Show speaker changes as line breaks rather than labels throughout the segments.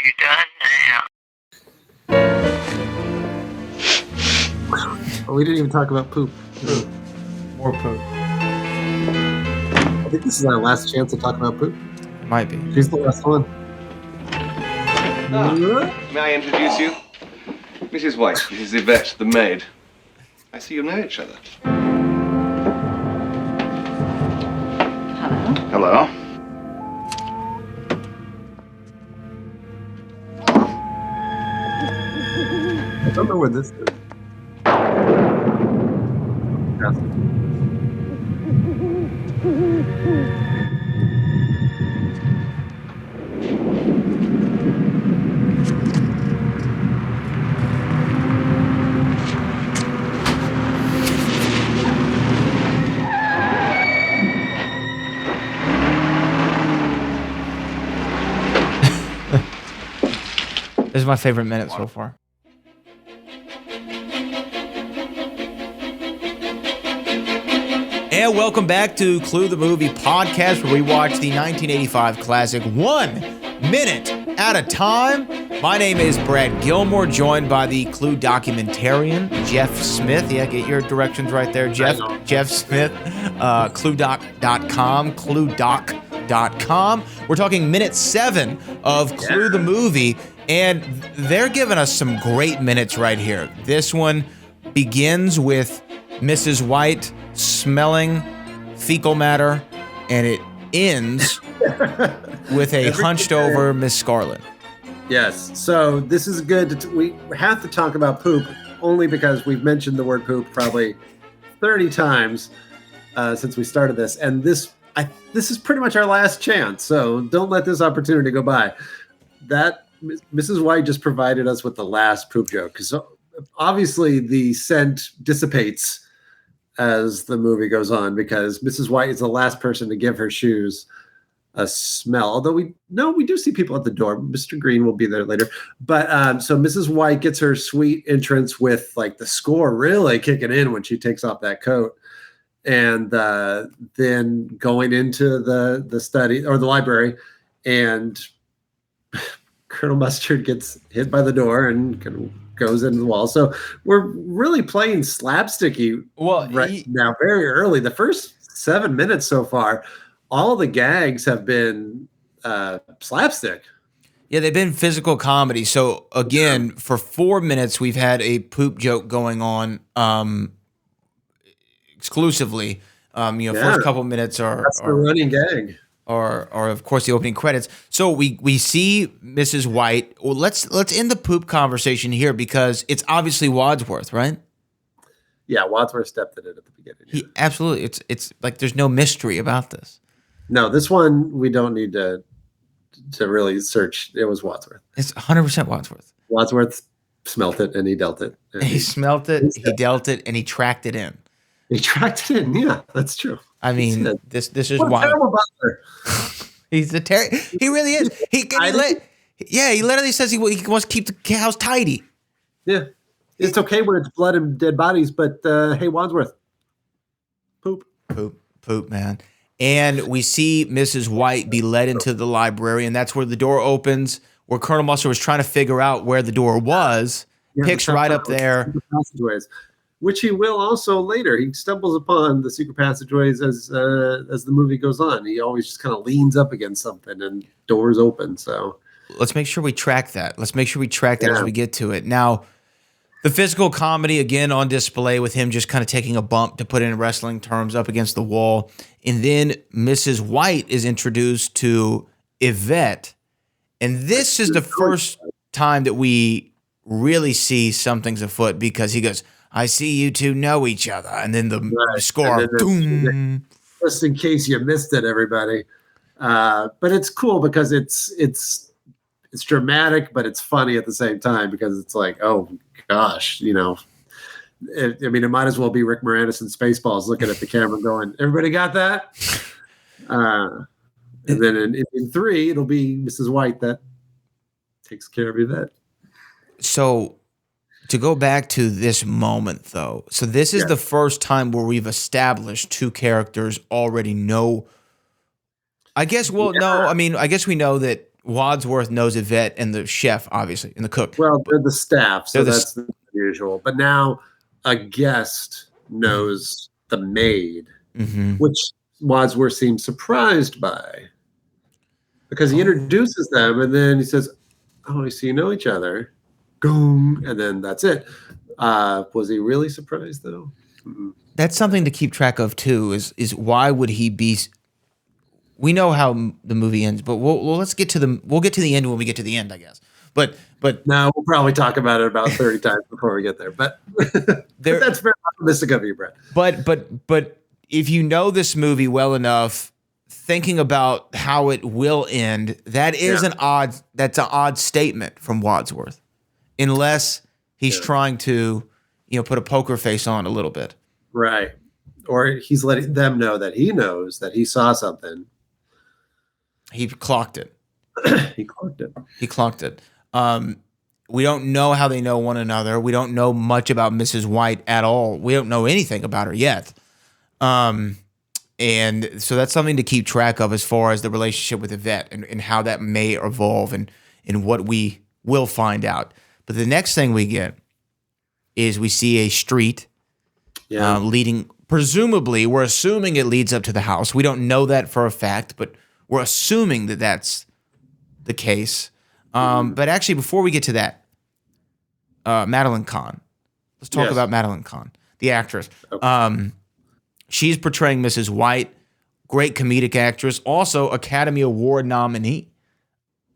You done now?
We didn't even talk about poop.
Poop. More poop.
I think this is our last chance to talk about poop.
It might be.
She's the last one.
May I introduce you? Mrs. White, this is Yvette, the maid. I see you know each other.
Hello.
Hello.
I don't know where this is. Yes.
This is my favorite minute so far. And welcome back to Clue the Movie podcast, where we watch the 1985 classic 1 minute at a time. My name is Brad Gilmore, joined by the Clue documentarian, Jeff Smith. Yeah, get your directions right there, Jeff. Jeff Smith, cluedoc.com, cluedoc.com. We're talking minute 7 of Clue the Movie, and they're giving us some great minutes right here. This one begins with Mrs. White smelling fecal matter, and it ends with a hunched over Miss Scarlet.
Yes. So this is good. We have to talk about poop only because we've mentioned the word poop probably 30 times since we started this, and this is pretty much our last chance. So don't let this opportunity go by. That Mrs. White just provided us with the last poop joke, because obviously the scent dissipates as the movie goes on, because Mrs. White is the last person to give her shoes a smell. Although we do see people at the door. Mr. Green will be there later. But so Mrs. White gets her sweet entrance with like the score really kicking in when she takes off that coat. And then going into the study or the library, and Colonel Mustard gets hit by the door and kind of goes into the wall. So we're really playing slapsticky now, very early. The first 7 minutes so far, all the gags have been slapstick.
Yeah, they've been physical comedy. So again, for 4 minutes, we've had a poop joke going on exclusively. First couple minutes
that's the running gag.
Or of course the opening credits. So we see Mrs. White. Well, let's end the poop conversation here, because it's obviously Wadsworth, right?
Yeah, Wadsworth stepped in it at the beginning.
Absolutely. It's like there's no mystery about this.
No, this one we don't need to really search. It was Wadsworth.
It's 100% Wadsworth.
Wadsworth smelt it and he dealt it.
He smelt it, he dealt it, and he tracked it in.
He tracked it in. Yeah, that's true.
I mean, this is
what
why
a terrible butler.
He's a he really is. He literally says he wants to keep the house tidy.
Yeah, it's okay when it's blood and dead bodies, but hey, Wadsworth, poop,
man. And we see Mrs. White be led into the library, and that's where the door opens, where Colonel Mustard was trying to figure out where the door was. Picks right up there.
Passageways, which he will also later. He stumbles upon the secret passageways as the movie goes on. He always just kind of leans up against something and doors open. So
let's make sure we track that. As we get to it. Now, the physical comedy again on display with him just kind of taking a bump, to put it in wrestling terms, up against the wall. And then Mrs. White is introduced to Yvette. And this is the first time that we really see something's afoot, because he goes, I see you two know each other. And then the score. Boom.
Just in case you missed it, everybody. But it's cool because it's dramatic, but it's funny at the same time, because it's like, oh gosh, it might as well be Rick Moranis in Spaceballs looking at the camera going, everybody got that? And then in 3, it'll be Mrs. White that takes care of Yvette.
So to go back to this moment, though, so this is the first time where we've established two characters already know. I guess we know that Wadsworth knows Yvette and the chef, obviously, and the cook.
Well, they're the staff, so
They're the
that's unusual. But now a guest knows the maid, which Wadsworth seems surprised by. Because he introduces them, and then he says, "Oh, so you know each other." Boom, and then that's it. Was he really surprised though?
That's something to keep track of too. Is why would he be? We know how the movie ends, but we'll get to the end when we get to the end, I guess. But
no, we'll probably talk about it about 30 times before we get there. But that's very optimistic of you, Brett.
But if you know this movie well enough, thinking about how it will end, that's an odd statement from Wadsworth, unless he's trying to, put a poker face on a little bit.
Right. Or he's letting them know that he knows that he saw something.
He clocked it.
He
clocked it. We don't know how they know one another. We don't know much about Mrs. White at all. We don't know anything about her yet. And so that's something to keep track of as far as the relationship with Yvette and how that may evolve and what we will find out. But the next thing we get is we see a street leading, presumably, we're assuming it leads up to the house. We don't know that for a fact, but we're assuming that that's the case. But actually, before we get to that, Madeline Kahn. Let's talk about Madeline Kahn, the actress. Okay. She's portraying Mrs. White, great comedic actress, also Academy Award nominee,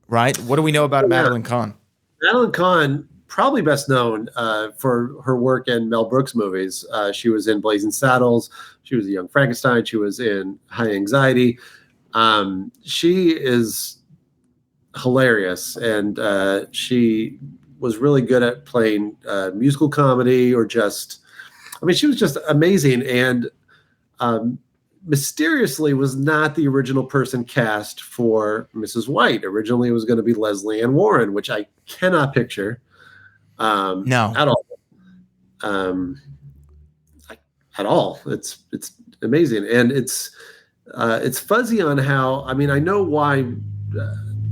right? What do we know about Madeline Kahn?
Madeline Kahn, probably best known for her work in Mel Brooks movies. She was in Blazing Saddles. She was a Young Frankenstein. She was in High Anxiety. She is hilarious, and she was really good at playing musical comedy or just, she was just amazing. And mysteriously was not the original person cast for Mrs. White. Originally, it was going to be Leslie Ann Warren, which I cannot picture
no
at all. At all. It's amazing, and it's fuzzy on how. I know why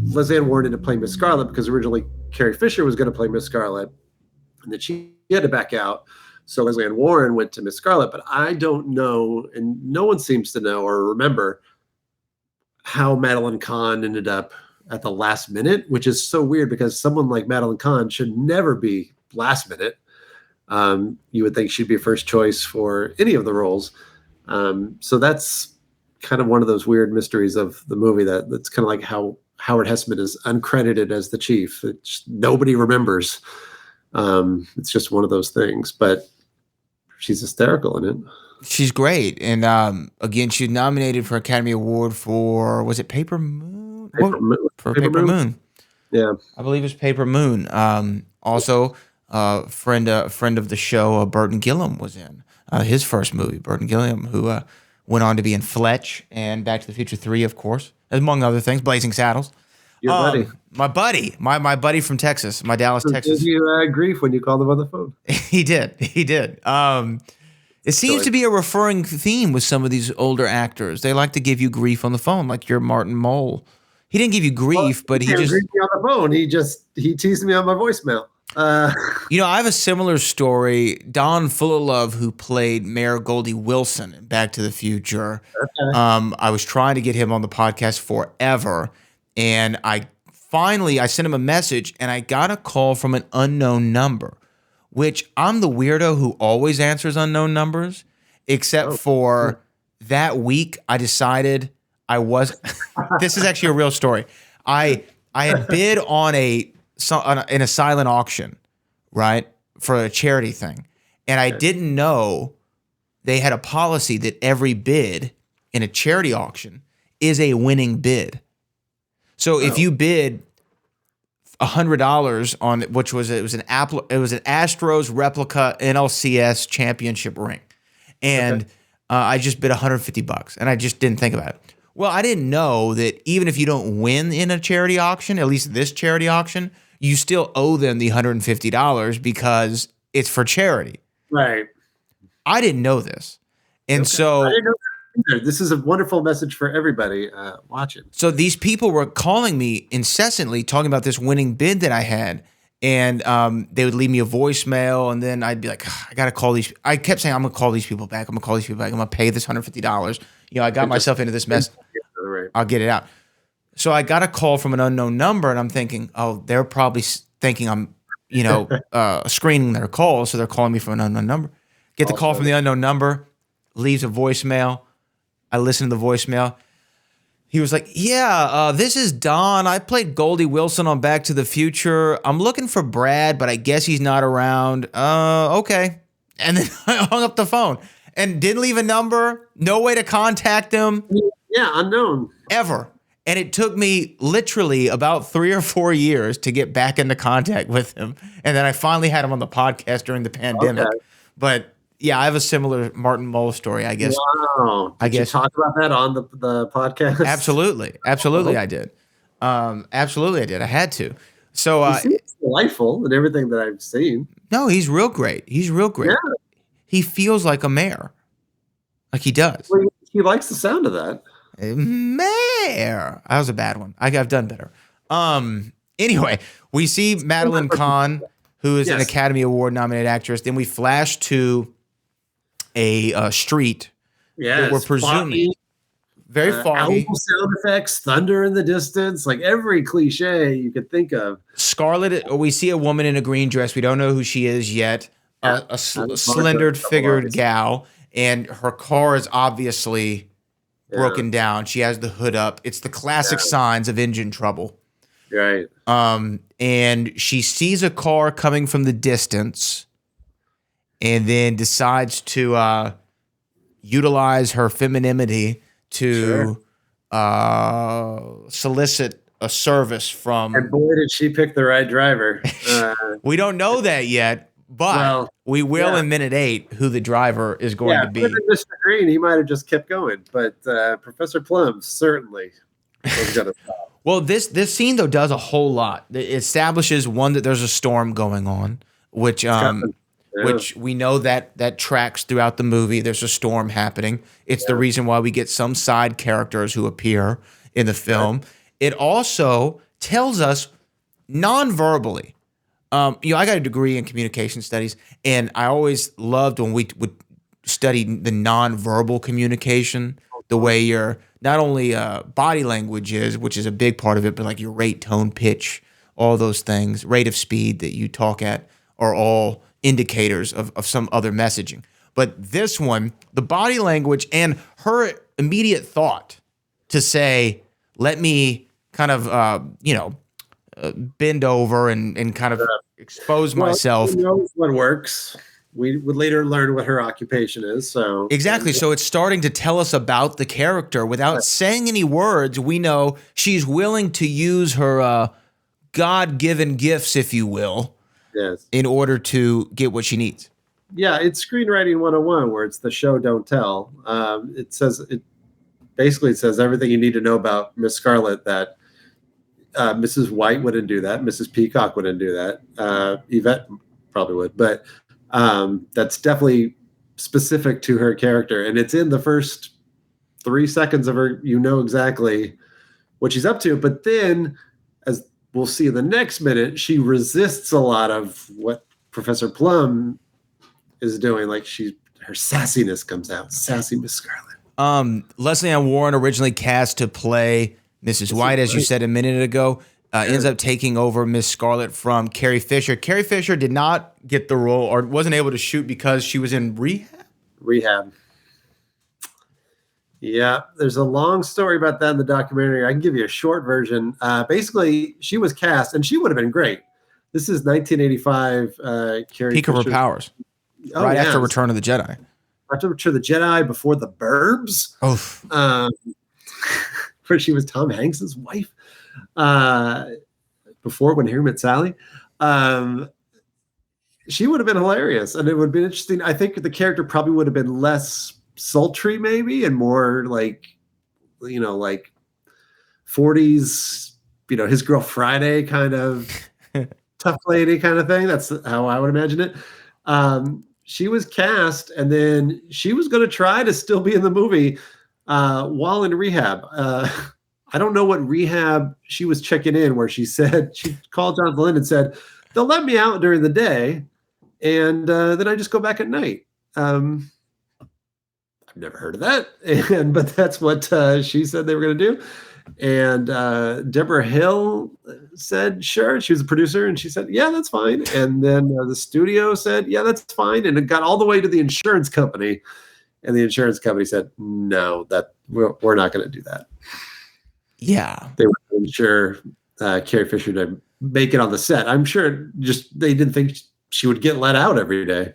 Leslie Ann Warren didn't play Miss Scarlet, because originally Carrie Fisher was going to play Miss Scarlet, and then she had to back out. So Leslie Ann Warren went to Miss Scarlet, but I don't know, and no one seems to know or remember how Madeline Kahn ended up at the last minute, which is so weird because someone like Madeline Kahn should never be last minute. You would think she'd be first choice for any of the roles. So that's kind of one of those weird mysteries of the movie that's kind of like how Howard Hesseman is uncredited as the chief. Nobody remembers. It's just one of those things, but she's hysterical in it.
She's great. And again, she's nominated for Academy Award for, was it Paper Moon? Paper Moon.
Yeah.
I believe it's Paper Moon. Also, friend of the show, Burton Gilliam was in his first movie. Burton Gilliam, who went on to be in Fletch and Back to the Future 3, of course, among other things, Blazing Saddles.
Your buddy.
My buddy from Texas, my Dallas, Texas.
Did you grief when you called him on the phone?
He did. It seems to be a referring theme with some of these older actors. They like to give you grief on the phone, like your Martin Mull. He didn't give you grief, but he just
griefed me on the phone. He teased me on my voicemail.
I have a similar story. Don Fullilove, who played Mayor Goldie Wilson in Back to the Future. Okay. I was trying to get him on the podcast forever, and I sent him a message, and I got a call from an unknown number, which I'm the weirdo who always answers unknown numbers, except for that week I decided I was – this is actually a real story. I had bid on in a silent auction, right, for a charity thing, and I didn't know they had a policy that every bid in a charity auction is a winning bid. So if you bid $100 on it was an Astros replica NLCS championship ring, and I just bid $150, and I just didn't think about it. Well, I didn't know that even if you don't win in a charity auction, at least this charity auction, you still owe them the $150 because it's for charity.
Right.
I didn't know this, and so
I didn't know either. This is a wonderful message for everybody watching.
So these people were calling me incessantly, talking about this winning bid that I had. And they would leave me a voicemail, and then I'd be like, I got to call these. I kept saying, I'm going to call these people back. I'm going to call these people back. I'm going to pay this $150. I got myself into this mess. I'll get it out. So I got a call from an unknown number, and I'm thinking, oh, they're probably thinking I'm, screening their calls, so they're calling me from an unknown number. Get the call from the unknown number, leaves a voicemail. I listen to the voicemail. He was like, this is Don. I played Goldie Wilson on Back to the Future. I'm looking for Brad, but I guess he's not around. Okay. And then I hung up the phone and didn't leave a number, no way to contact him.
Yeah, unknown.
Ever. And it took me literally about 3 or 4 years to get back into contact with him. And then I finally had him on the podcast during the pandemic. Okay. But yeah, I have a similar Martin Mull story, I guess.
Wow. Did you talk about that on the podcast?
Absolutely. Absolutely, I did. Absolutely, I did. I had to. So
he seems delightful in everything that I've seen.
No, he's real great. He's real great. Yeah. He feels like a mayor. Like he does.
Well, he likes the sound of that.
Mayor. That was a bad one. I've done better. Anyway, we see Madeline Kahn, who is an Academy Award nominated actress. Then we flash to a street.
Yeah,
we're presuming very foggy.
Owl sound effects, thunder in the distance, like every cliche you could think of.
Scarlet. We see a woman in a green dress. We don't know who she is yet. A slendered figured gal, and her car is obviously broken down. She has the hood up. It's the classic signs of engine trouble.
Right.
And she sees a car coming from the distance, and then decides to utilize her femininity to solicit a service from.
And boy, did she pick the right driver.
We don't know that yet, but we will in minute 8 who the driver is going to be.
Mr. Green, he might have just kept going, but Professor Plum certainly was going to stop.
Well, this scene though does a whole lot. It establishes one that there's a storm going on, which we know that tracks throughout the movie. There's a storm happening. It's the reason why we get some side characters who appear in the film. It also tells us non-verbally. I got a degree in communication studies, and I always loved when we would study the non-verbal communication, the way your not only body language is, which is a big part of it, but like your rate, tone, pitch, all those things, rate of speed that you talk at are all indicators of some other messaging. But this one, the body language and her immediate thought to say, let me kind of, bend over and kind of expose myself.
She knows what works. We would later learn what her occupation is. So
exactly. So it's starting to tell us about the character without saying any words. We know she's willing to use her God-given gifts, if you will, in order to get what she needs.
Yeah, it's screenwriting 101, where it's the show, don't tell. It says everything you need to know about Miss Scarlet, that Mrs. White wouldn't do that. Mrs. Peacock wouldn't do that. Yvette probably would, but that's definitely specific to her character. And it's in the first 3 seconds of her, exactly what she's up to. But then, as we'll see in the next minute, she resists a lot of what Professor Plum is doing. Like her sassiness comes out. Sassy Miss Scarlet.
Leslie Ann Warren, originally cast to play Mrs. White, as you said a minute ago, ends up taking over Miss Scarlet from Carrie Fisher. Carrie Fisher did not get the role or wasn't able to shoot because she was in rehab.
Yeah, there's a long story about that in the documentary. I can give you a short version. Basically, she was cast, and she would have been great. This is 1985. Carrie
Peak
Fisher.
Of her powers. Right after Return of the Jedi.
After Return of the Jedi, before The Burbs. Where she was Tom Hanks's wife. Before When Harry Met Sally. She would have been hilarious, and it would have been interesting. I think the character probably would have been less sultry, maybe, and more like 40s, his girl Friday kind of tough lady kind of thing. That's how I would imagine it. She was cast, and then she was going to try to still be in the movie, while in rehab. I don't know what rehab she was checking in, where she said she called Jonathan Lind and said they'll let me out during the day, and then I just go back at night. I've never heard of that, but that's what she said they were going to do. And Deborah Hill said, sure. She was a producer, and she said, yeah, that's fine. And then the studio said, yeah, that's fine. And it got all the way to the insurance company, and the insurance company said, no, that we're not going to do that.
Yeah,
they would insure Carrie Fisher to make it on the set. I'm sure just they didn't think she would get let out every day.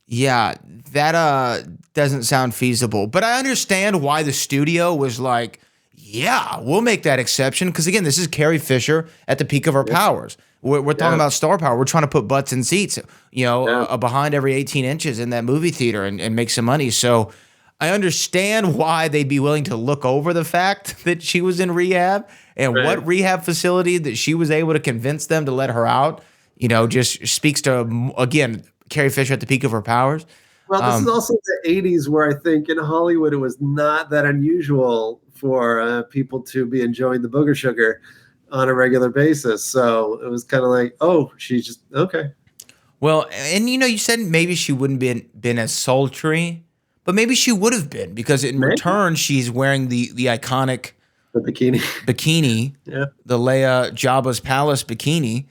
Yeah, that doesn't sound feasible. But I understand why the studio was like, yeah, we'll make that exception. Because again, this is Carrie Fisher at the peak of her powers. We're talking about star power. We're trying to put butts in seats, behind every 18 inches in that movie theater and make some money. So I understand why they'd be willing to look over the fact that she was in rehab and what rehab facility that she was able to convince them to let her out, just speaks to, again, Carrie Fisher at the peak of her powers.
Well, this is also the 80s, where I think in Hollywood it was not that unusual for people to be enjoying the booger sugar on a regular basis. So it was kind of like, oh, she's just, okay.
Well, and you said maybe she wouldn't been as sultry, but maybe she would have been, because in return she's wearing the iconic bikini, the Leia Jabba's palace bikini,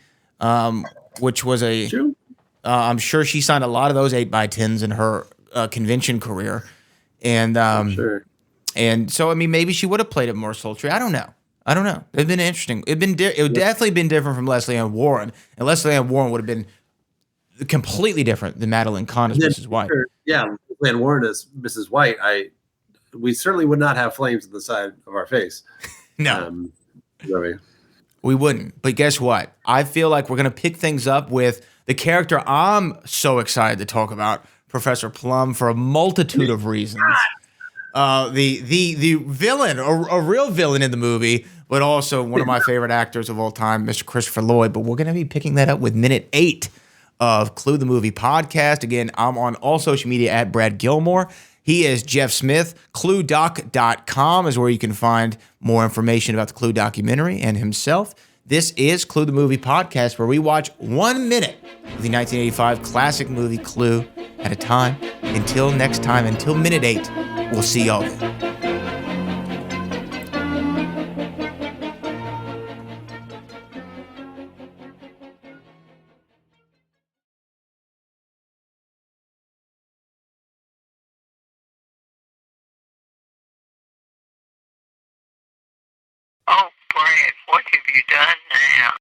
which was a.
True.
I'm sure she signed a lot of those 8x10s in her convention career, and
sure.
And so maybe she would have played it more sultry. I don't know. It'd been interesting. It would definitely been different from Leslie Ann Warren, and Leslie Ann Warren would have been completely different than Madeline Kahn as Mrs. White.
Yeah, Leslie Ann Warren as Mrs. White. We certainly would not have flames on the side of our face.
No,
really.
We wouldn't. But guess what? I feel like we're gonna pick things up with the character I'm so excited to talk about, Professor Plum, for a multitude of reasons. The villain, a real villain in the movie, but also one of my favorite actors of all time, Mr. Christopher Lloyd. But we're going to be picking that up with minute 8 of Clue the Movie podcast. Again, I'm on all social media at Brad Gilmore. He is Jeff Smith. ClueDoc.com is where you can find more information about the Clue documentary and himself. This is Clue the Movie podcast, where we watch 1 minute of the 1985 classic movie Clue at a time. Until next time, until minute 8, we'll see y'all then.
Oh, Brad, what have you done now?